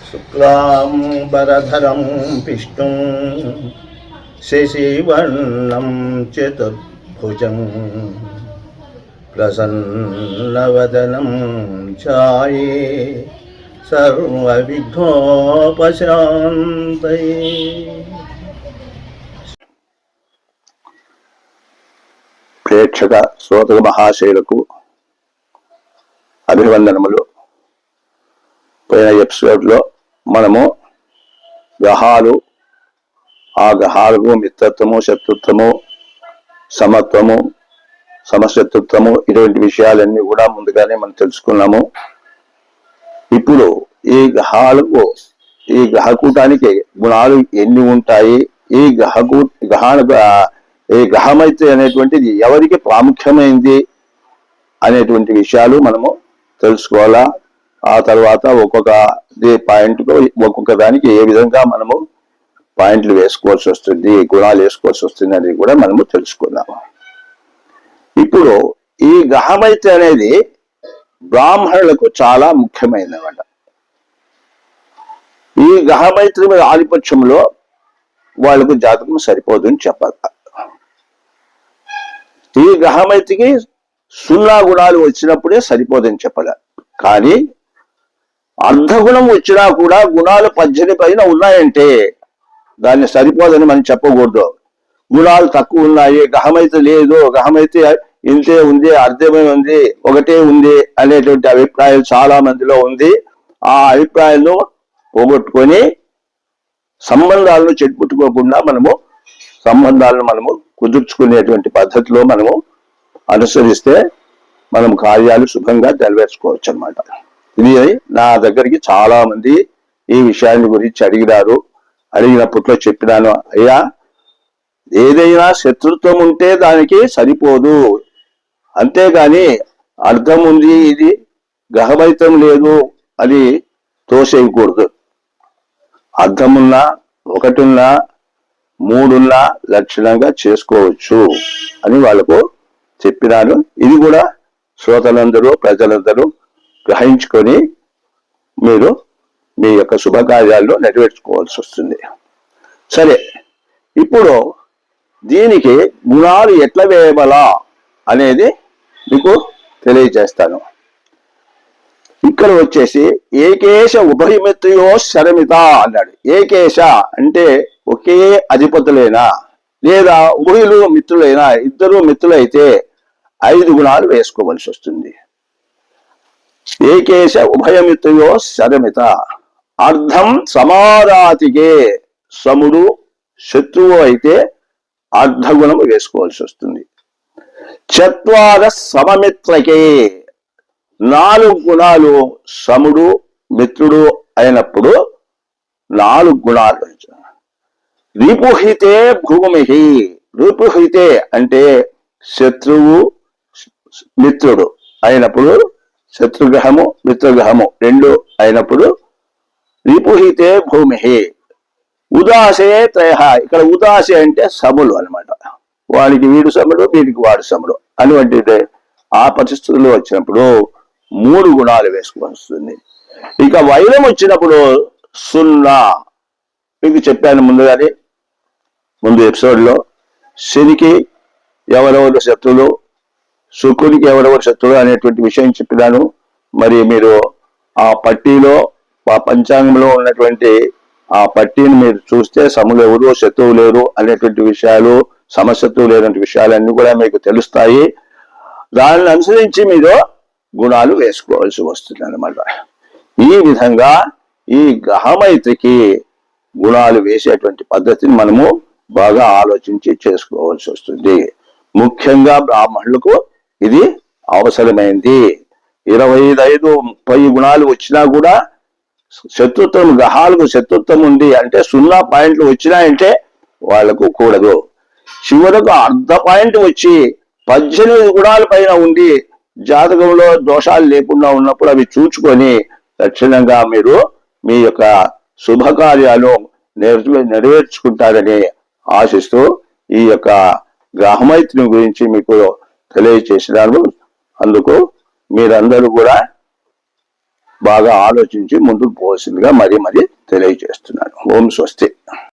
శుక్లాంబరధరం విష్ణుం శశివర్ణం చతుర్భుజం ప్రసన్నవదనం ఛాయే సర్వవిఘ్నోపశాంతయే. ప్రేక్షక శ్రోతక మహాశైలకు అభివందనములు. పోయిన ఎపిసోడ్లో మనము గ్రహాలు, ఆ గ్రహాలకు మిత్రత్వము, శత్రుత్వము, సమత్వము, సమశత్రుత్వము, ఇటువంటి విషయాలన్నీ కూడా ముందుగానే మనం తెలుసుకున్నాము. ఇప్పుడు ఈ గ్రహాలకు, ఈ గ్రహకూటానికి గుణాలు ఎన్ని ఉంటాయి, ఈ ఈ గ్రహమైత్రి అనేటువంటిది ఎవరికి ప్రాముఖ్యమైంది అనేటువంటి విషయాలు మనము తెలుసుకోవాలా. ఆ తర్వాత ఒక్కొక్క పాయింట్ ఒక్కొక్క దానికి ఏ విధంగా మనము పాయింట్లు వేసుకోవాల్సి వస్తుంది, గుణాలు వేసుకోవాల్సి వస్తుంది అనేది కూడా మనము తెలుసుకున్నాము. ఇప్పుడు ఈ గ్రహమైత్రి అనేది బ్రాహ్మణులకు చాలా ముఖ్యమైనదన్నమాట. ఈ గ్రహమైత్రి మీద ఆధిపత్యంలో వాళ్ళకు జాతకం సరిపోదు అని చెప్పాలి. ఈ గ్రహమైత్రికి 0 గుణాలు వచ్చినప్పుడే సరిపోదని చెప్పాలి. కానీ అర్ధగుణం వచ్చినా కూడా గుణాలు 18 పైన ఉన్నాయంటే దాన్ని సరిపోదని మనం చెప్పకూడదు. గుణాలు తక్కువ ఉన్నాయి, గ్రహమైత్రి లేదు, గ్రహమైత్రి ఇంతే ఉంది, అర్ధమే ఉంది, ఒకటే ఉంది అనేటువంటి అభిప్రాయాలు చాలా మందిలో ఉంది. ఆ అభిప్రాయాలను పోగొట్టుకొని సంబంధాలను చెట్టుపుట్టుకోకుండా మనము కుదుర్చుకునేటువంటి పద్ధతిలో మనము అనుసరిస్తే మనం కార్యాలు శుభంగా నెరవేర్చుకోవచ్చు అన్నమాట. ఇది నా దగ్గరికి చాలా మంది ఈ విషయాన్ని గురించి అడిగినారు. అడిగినప్పట్లో చెప్పినాను, అయ్యా ఏదైనా శత్రుత్వం ఉంటే దానికి సరిపోదు, అంతేగాని అర్థం ఉంది, ఇది గ్రహమైత్రం లేదు అని తోసేయకూడదు. అర్థమున్నా, 1 ఉన్నా, 3 ఉన్నా లక్షణంగా చేసుకోవచ్చు అని వాళ్ళకు చెప్పినాను. ఇది కూడా శ్రోతలందరూ, ప్రజలందరూ గ్రహించుకొని మీరు మీ యొక్క శుభకార్యాల్లో నెరవేర్చుకోవాల్సి వస్తుంది. సరే, ఇప్పుడు దీనికి గుణాలు ఎట్లా వేయబలా అనేది మీకు తెలియజేస్తాను. ఇక్కడ వచ్చేసి ఏకేశ ఉభయమిత్రయో శరమిత అన్నాడు. ఏకేశ అంటే ఒకే అధిపతులైనా లేదా ఉభయులు మిత్రులైనా, ఇద్దరు మిత్రులైతే 5 గుణాలు వేసుకోవలసి వస్తుంది. ఏకేశ ఉభయమిత్రయో శరమిత. అర్ధం సమారాతికే, సముడు శత్రువు అయితే అర్ధగుణము వేసుకోవాల్సి వస్తుంది. 4 సమమిత్రకే, 4 గుణాలు సముడు మిత్రుడు అయినప్పుడు 4 గుణాలు. రిపుహితే భూమిహి. రిపుహితే అంటే శత్రువు మిత్రుడు అయినప్పుడు, శత్రుగ్రహము మిత్రగ్రహము 2 అయినప్పుడు రిపుహితే భూమిహి. ఉదాసే త్రయ. ఇక్కడ ఉదాసే అంటే సములు అనమాట. వాడికి వీడు సముడు, వీడికి వాడు సముడు అటువంటి ఆ పరిస్థితుల్లో వచ్చినప్పుడు 3 గుణాలు వేసుకోవస్తుంది. ఇక వైరం వచ్చినప్పుడు 0. మీకు చెప్పాను ముందుగానే, ముందు ఎపిసోడ్లో శనికి ఎవరెవరు శత్రులు, శుక్రుడికి ఎవరెవరు శత్రులు అనేటువంటి విషయం చెప్పినాను. మరి మీరు ఆ పట్టీలో, ఆ పంచాంగంలో ఉన్నటువంటి ఆ పట్టీని మీరు చూస్తే సములు ఎవరు, శత్రువు లేరు అనేటువంటి విషయాలు, సమశత్రువు లేనటువంటి విషయాలన్నీ కూడా మీకు తెలుస్తాయి. దానిని అనుసరించి మీరు గుణాలు వేసుకోవాల్సి వస్తుంది అన్నమాట. ఈ విధంగా ఈ గ్రహమైత్రికి గుణాలు వేసేటువంటి పద్ధతిని మనము బాగా ఆలోచించి చేసుకోవాల్సి వస్తుంది. ముఖ్యంగా బ్రాహ్మణులకు ఇది అవసరమైంది. 25, 30 గుణాలు వచ్చినా కూడా శత్రుత్వం, గ్రహాలకు శత్రుత్వం ఉంది అంటే 0 పాయింట్లు వచ్చినాయంటే వాళ్లకు కూడదు. చివరకు అర్ధ పాయింట్ వచ్చి 18 గుణాల పైన ఉండి జాతకంలో దోషాలు లేకుండా ఉన్నప్పుడు అవి చూచుకొని లక్షణంగా మీరు మీ యొక్క శుభకార్యాలు నెరవేర్చుకుంటారని ఆశిస్తూ ఈ యొక్క గ్రహమైత్రి గురించి మీకు తెలియజేసినాను. అందుకు మీరందరూ కూడా బాగా ఆలోచించి ముందుకు పోవాల్సిందిగా మరీ తెలియజేస్తున్నాను. ఓం స్వస్తి.